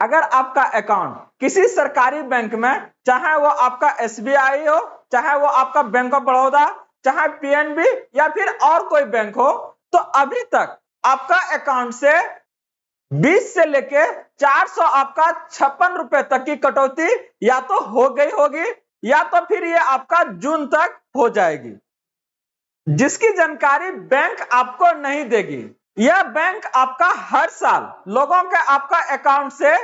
अगर आपका अकाउंट किसी सरकारी बैंक में, चाहे वो आपका एसबीआई हो, चाहे वो आपका बैंक ऑफ बड़ौदा, चाहे पीएनबी या फिर और कोई बैंक हो, तो अभी तक आपका अकाउंट से 20 से लेके 400 आपका 56 रुपए तक की कटौती या तो हो गई होगी या तो फिर ये आपका जून तक हो जाएगी, जिसकी जानकारी बैंक आपको नहीं देगी। यह बैंक आपका हर साल लोगों के आपका अकाउंट से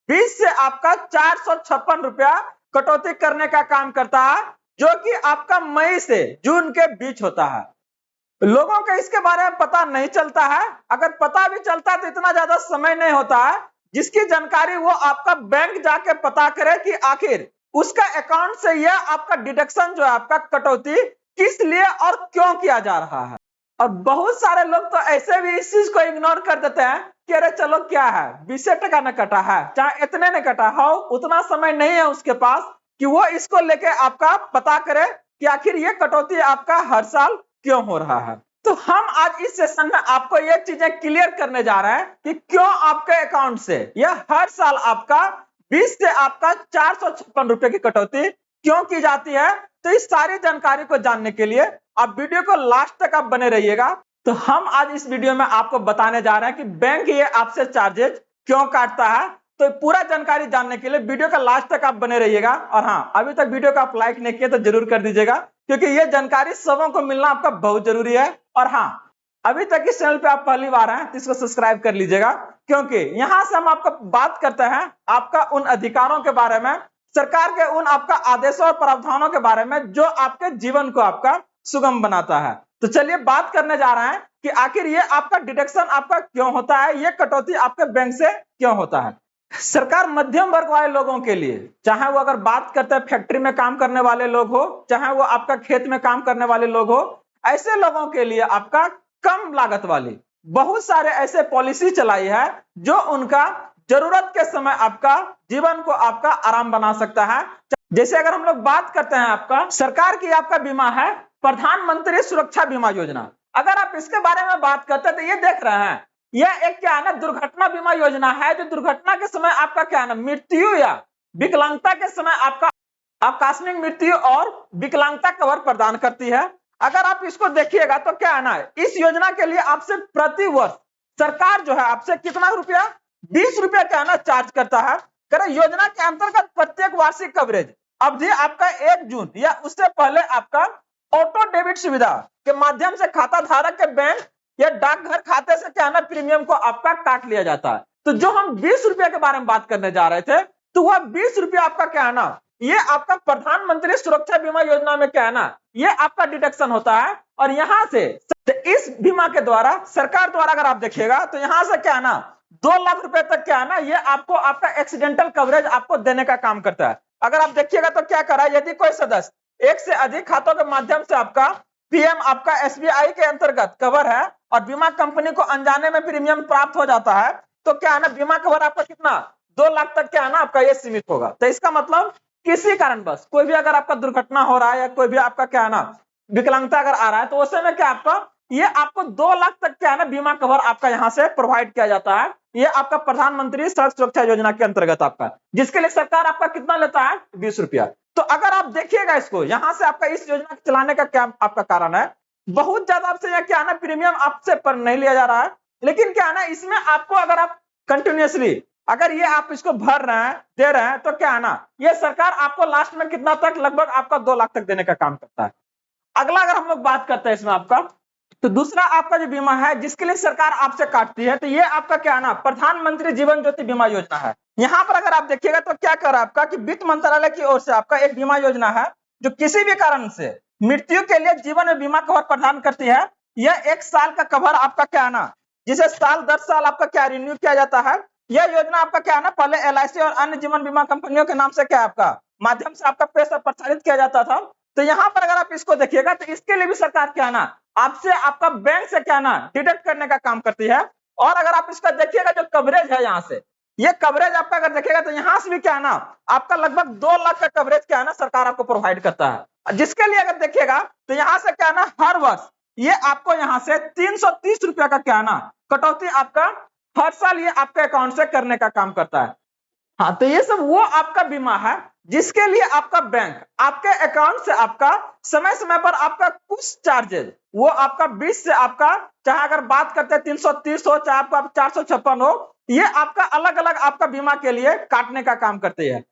20 से आपका 456 रुपया कटौती करने का काम करता है, जो कि आपका मई से जून के बीच होता है। लोगों को इसके बारे में पता नहीं चलता है, अगर पता भी चलता है तो इतना ज्यादा समय नहीं होता है जिसकी जानकारी वो आपका बैंक जाके पता करे कि आखिर उसका अकाउंट से यह आपका डिडक्शन जो है, आपका कटौती किस लिए और क्यों किया जा रहा है। और बहुत सारे लोग तो ऐसे भी इस चीज को इग्नोर कर देते हैं कि अरे चलो क्या है, 20 टका न कटा है, चाहे इतने न कटा हो, उतना समय नहीं है उसके पास कि वो इसको लेके आपका पता करे कि आखिर ये कटौती आपका हर साल क्यों हो रहा है। तो हम आज इस सेशन में आपको ये चीजें क्लियर करने जा रहे हैं कि क्यों आपके अकाउंट से यह हर साल आपका 20 से आपका 456 रुपए की कटौती क्यों की जाती है। तो इस सारी जानकारी को जानने के लिए आप वीडियो को लास्ट तक आप बने रहिएगा। तो हम आज इस वीडियो में आपको बताने जा रहे हैं कि बैंक ये आपसे चार्जेज क्यों काटता है। तो पूरा जानकारी जानने के लिए वीडियो का लास्ट तक आप बने रहिएगा। और हाँ, अभी तक वीडियो को आप लाइक नहीं किए तो जरूर कर दीजिएगा, क्योंकि ये जानकारी सबों को मिलना आपका बहुत जरूरी है। और हाँ, अभी तक इस चैनल पे आप पहली बार हैं तो इसको सब्सक्राइब कर लीजिएगा, क्योंकि यहां से हम आपको बात करते हैं आपका उन अधिकारों के बारे में, सरकार के उन आपका आदेशों और प्रावधानों के बारे में जो आपके जीवन को आपका सुगम बनाता है। तो चलिए बात करने जा रहे हैं कि आखिर ये आपका डिडक्शन आपका क्यों होता है, ये कटौती आपके बैंक से क्यों होता है। सरकार मध्यम वर्ग वाले लोगों के लिए, चाहे वो अगर बात करते हैं फैक्ट्री में काम करने वाले लोग हो, चाहे वो आपका खेत में काम करने वाले लोग हो, ऐसे लोगों के लिए आपका कम लागत वाली बहुत सारे ऐसे पॉलिसी चलाई है जो उनका जरूरत के समय आपका जीवन को आपका आराम बना सकता है। जैसे अगर हम लोग बात करते हैं आपका सरकार की आपका बीमा है प्रधानमंत्री सुरक्षा बीमा योजना। अगर आप इसके बारे में बात करते हैं तो ये देख रहे हैं, यह एक क्या है ना, दुर्घटना बीमा योजना है जो दुर्घटना के समय आपका क्या है ना, मृत्यु या विकलांगता के समय आपका आकस्मिक मृत्यु और विकलांगता कवर प्रदान करती है। अगर आप इसको देखिएगा तो क्या है ना, इस योजना के लिए आपसे प्रति वर्ष सरकार जो है आपसे कितना रुपया, 20 रुपया क्या है ना चार्ज करता है। करें योजना के अंतर्गत प्रत्येक वार्षिक कवरेज अवधि आपका 1 जून या उससे पहले आपका ऑटो डेबिट सुविधा के माध्यम से खाता धारक के बैंक या डाकघर खाते से क्या है ना प्रीमियम को आपका काट लिया जाता है। तो जो हम 20 रुपया के बारे में बात करने जा रहे थे, तो वह 20 रुपया आपका क्या है ना, ये आपका प्रधानमंत्री सुरक्षा बीमा योजना में क्या है ना, ये आपका डिडक्शन होता है। और यहां से इस बीमा के द्वारा सरकार द्वारा अगर आप देखिएगा तो यहां से क्या है ना 2 लाख रुपए तक क्या है ना, ये आपको आपका एक्सीडेंटल कवरेज आपको देने का काम करता है। अगर आप देखिएगा तो क्या करा, यदि कोई सदस्य एक से अधिक खातों के माध्यम से आपका पीएम आपका एसबीआई के अंतर्गत कवर है और बीमा कंपनी को अनजाने में प्रीमियम प्राप्त हो जाता है, तो क्या है ना बीमा कवर आपका कितना 2 लाख तक क्या है ना आपका ये सीमित होगा। तो इसका मतलब किसी कारणवश कोई भी अगर आपका दुर्घटना हो रहा है या कोई भी आपका क्या है ना विकलांगता अगर आ रहा है, तो उस समय क्या आपका ये आपको 2 लाख तक क्या है ना बीमा कवर आपका यहां से प्रोवाइड किया जाता है। ये आपका प्रधानमंत्री सड़क सुरक्षा योजना के अंतर्गत आपका, जिसके लिए सरकार आपका कितना लेता है, 20 रुपया। तो अगर आप देखिएगा इसको यहां से आपका इस योजना चलाने का क्या आपका कारण है, बहुत ज्यादा आपसे यह क्या है ना प्रीमियम आपसे पर नहीं लिया जा रहा है, लेकिन क्या है ना इसमें आपको अगर आप कंटिन्यूअसली अगर ये आप इसको भर रहे हैं दे रहे हैं, तो क्या है ना ये सरकार आपको लास्ट में कितना तक, लगभग आपका 2 लाख तक देने का काम करता है। अगला अगर हम लोग बात करते हैं इसमें आपका, तो दूसरा आपका जो बीमा है जिसके लिए सरकार आपसे काटती है, तो ये आपका क्या है ना प्रधानमंत्री जीवन ज्योति बीमा योजना है। यहां पर अगर आप देखिएगा तो क्या कर रहा है आपका कि वित्त मंत्रालय की ओर से आपका एक बीमा योजना है जो किसी भी कारण से मृत्यु के लिए जीवन में बीमा कवर प्रदान करती है। यह 1 साल का कवर आपका क्या है ना, जिसे साल 10 साल आपका क्या रिन्यू किया जाता है। यह योजना आपका क्या है ना पहले एलआईसी और अन्य जीवन बीमा कंपनियों के नाम से क्या आपका माध्यम से आपका पैसा प्रसारित किया जाता था। तो यहाँ पर अगर आप इसको देखिएगा तो इसके लिए भी सरकार क्या है ना आपसे आपका बैंक से क्या ना डिडक्ट करने का काम करती है। और अगर आप इसका देखिएगा जो कवरेज है यहाँ से, ये कवरेज आपका अगर देखिएगा तो यहाँ से भी क्या है ना आपका लगभग 2 लाख का कवरेज क्या है ना सरकार आपको प्रोवाइड करता है, जिसके लिए अगर देखिएगा तो यहाँ से क्या है ना हर वर्ष ये आपको यहाँ से 330 रुपया का क्या है ना कटौती आपका हर साल ये आपके अकाउंट से करने का काम करता है। हाँ, तो ये सब वो आपका बीमा है जिसके लिए आपका बैंक आपके अकाउंट से आपका समय समय पर आपका कुछ चार्जेस, वो आपका 20 से आपका, चाहे अगर बात करते हैं 330 हो, चाहे आपका 456 हो, ये आपका अलग अलग आपका बीमा के लिए काटने का काम करते हैं।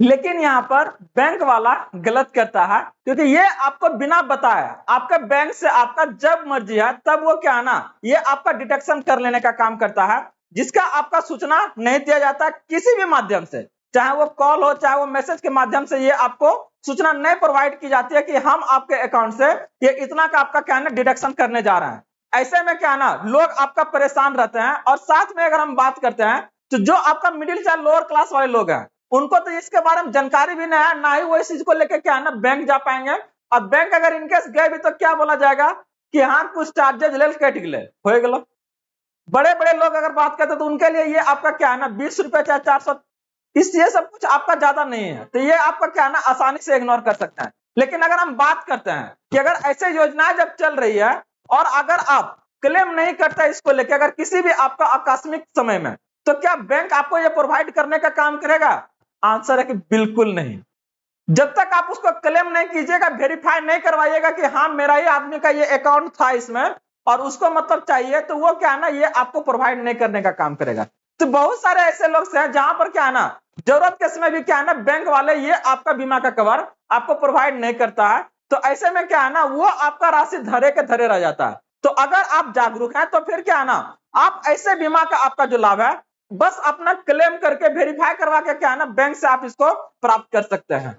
लेकिन यहाँ पर बैंक वाला गलत करता है, क्योंकि ये आपको बिना बताए आपके बैंक से आपका जब मर्जी है तब वो क्या है ना, ये आपका डिटेक्शन कर लेने का काम करता है, जिसका आपका सूचना नहीं दिया जाता किसी भी माध्यम से, चाहे वो कॉल हो चाहे वो मैसेज के माध्यम से, ये आपको सूचना नहीं प्रोवाइड की जाती है कि हम आपके अकाउंट से ये इतना का आपका क्या है ना डिडक्शन करने जा रहे हैं। ऐसे में क्या है ना, लोग आपका परेशान रहते हैं। और साथ में अगर हम बात करते हैं तो जो आपका मिडिल चाहे लोअर क्लास वाले लोग हैं, उनको तो इसके बारे में जानकारी भी नहीं है, ना ही वो इस चीज को लेकर क्या है ना बैंक जा पाएंगे। और बैंक अगर इनकेस गए भी तो क्या बोला जाएगा कि हाँ कुछ चार्जेज ले कट गए हो गलो। बड़े बड़े लोग अगर बात करते तो उनके लिए ये आपका क्या है ना 20 रुपए चाहे 400, इस ये सब कुछ आपका ज्यादा नहीं है, तो ये आपका क्या है ना आसानी से इग्नोर कर सकते हैं। लेकिन अगर हम बात करते हैं कि अगर ऐसे योजनाएं जब चल रही है और अगर आप क्लेम नहीं करते इसको लेकर, अगर किसी भी आपका आकस्मिक समय में, तो क्या बैंक आपको ये प्रोवाइड करने का काम करेगा? आंसर है कि बिल्कुल नहीं। जब तक आप उसको क्लेम नहीं कीजिएगा, वेरीफाई नहीं करवाइएगा कि हाँ मेरा ही आदमी का ये अकाउंट था इसमें और उसको मतलब चाहिए, तो वो क्या है ना ये आपको प्रोवाइड नहीं करने का काम करेगा। तो बहुत सारे ऐसे लोग हैं जहां पर क्या है ना जरूरत के समय भी क्या है ना बैंक वाले ये आपका बीमा का कवर आपको प्रोवाइड नहीं करता है। तो ऐसे में क्या है ना वो आपका राशि धरे के धरे रह जाता है। तो अगर आप जागरूक हैं तो फिर क्या है ना आप ऐसे बीमा का आपका जो लाभ है बस अपना क्लेम करके वेरीफाई करवा के क्या है ना बैंक से आप इसको प्राप्त कर सकते हैं।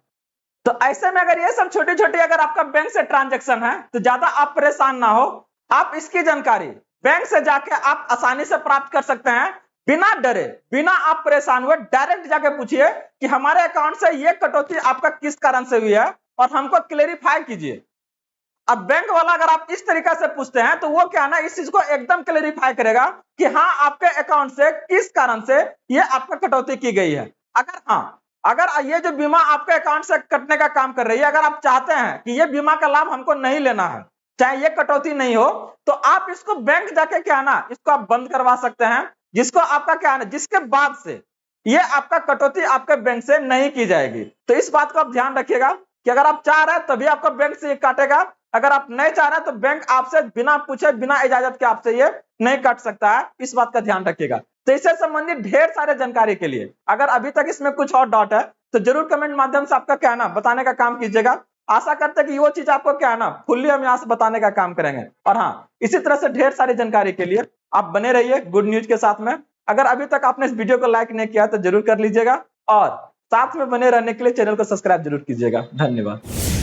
तो ऐसे में अगर ये सब छोटी छोटी अगर आपका बैंक से ट्रांजैक्शन है तो ज्यादा आप परेशान ना हो, आप इसकी जानकारी बैंक से जाके आप आसानी से प्राप्त कर सकते हैं, बिना डरे बिना आप परेशान हुए डायरेक्ट जाके पूछिए कि हमारे अकाउंट से ये कटौती आपका किस कारण से हुई है और हमको क्लेरिफाई कीजिए। अब बैंक वाला अगर आप इस तरीके से पूछते हैं तो वो क्या ना इस चीज को एकदम क्लेरिफाई करेगा कि हाँ आपके अकाउंट से किस कारण से ये आपका कटौती की गई है। अगर हाँ अगर ये जो बीमा आपके अकाउंट से कटने का काम कर रही है, अगर आप चाहते हैं कि ये बीमा का लाभ हमको नहीं लेना है, चाहे ये कटौती नहीं हो, तो आप इसको बैंक जाके क्या ना इसको आप बंद करवा सकते हैं, जिसको आपका क्या है जिसके बाद से ये आपका कटौती आपके बैंक से नहीं की जाएगी। तो इस बात को आप ध्यान रखिएगा कि अगर आप चाह रहे हैं तभी आपका बैंक से ये काटेगा, अगर आप नहीं चाह रहे तो बैंक आपसे बिना पूछे बिना इजाजत के आपसे ये नहीं काट सकता है, इस बात का ध्यान रखिएगा। तो इससे संबंधित ढेर सारे जानकारी के लिए अगर अभी तक इसमें कुछ और डाउट है तो जरूर कमेंट माध्यम से आपका क्या है ना बताने का काम कीजिएगा। आशा करते हैं कि वो चीज आपको क्या है ना फुल्ली हम यहाँ से बताने का काम करेंगे। और हाँ, इसी तरह से ढेर सारी जानकारी के लिए आप बने रहिए गुड न्यूज के साथ में। अगर अभी तक आपने इस वीडियो को लाइक नहीं किया तो जरूर कर लीजिएगा और साथ में बने रहने के लिए चैनल को सब्सक्राइब जरूर कीजिएगा। धन्यवाद।